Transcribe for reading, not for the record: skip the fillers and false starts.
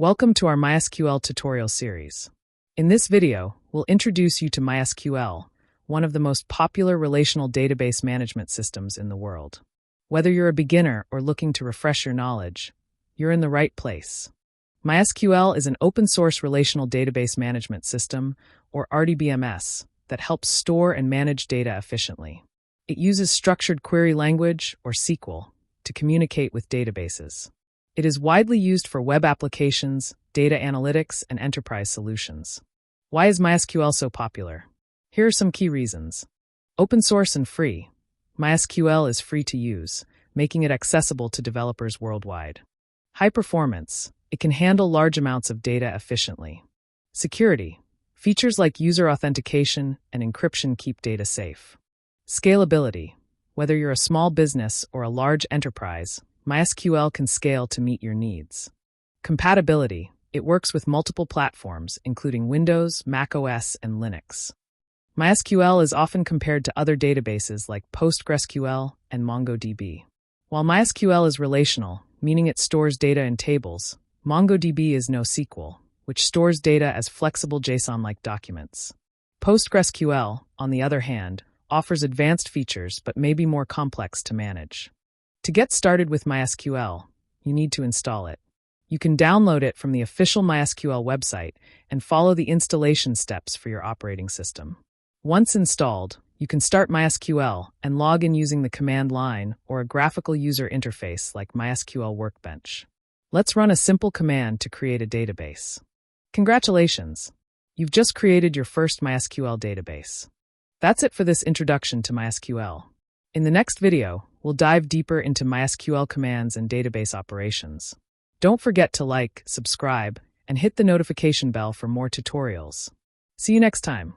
Welcome to our MySQL tutorial series. In this video, we'll introduce you to MySQL, one of the most popular relational database management systems in the world. Whether you're a beginner or looking to refresh your knowledge, you're in the right place. MySQL is an open-source relational database management system, or RDBMS, that helps store and manage data efficiently. It uses structured query language, or SQL, to communicate with databases. It is widely used for web applications, data analytics, and enterprise solutions. Why is MySQL so popular? Here are some key reasons. Open source and free. MySQL is free to use, making it accessible to developers worldwide. High performance. It can handle large amounts of data efficiently. Security. Features like user authentication and encryption keep data safe. Scalability. Whether you're a small business or a large enterprise, MySQL can scale to meet your needs. Compatibility. It works with multiple platforms, including Windows, macOS, and Linux. MySQL is often compared to other databases like PostgreSQL and MongoDB. While MySQL is relational, meaning it stores data in tables, MongoDB is NoSQL, which stores data as flexible JSON-like documents. PostgreSQL, on the other hand, offers advanced features but may be more complex to manage. To get started with MySQL, you need to install it. You can download it from the official MySQL website and follow the installation steps for your operating system. Once installed, you can start MySQL and log in using the command line or a graphical user interface like MySQL Workbench. Let's run a simple command to create a database. Congratulations! You've just created your first MySQL database. That's it for this introduction to MySQL. In the next video, we'll dive deeper into MySQL commands and database operations. Don't forget to like, subscribe, and hit the notification bell for more tutorials. See you next time.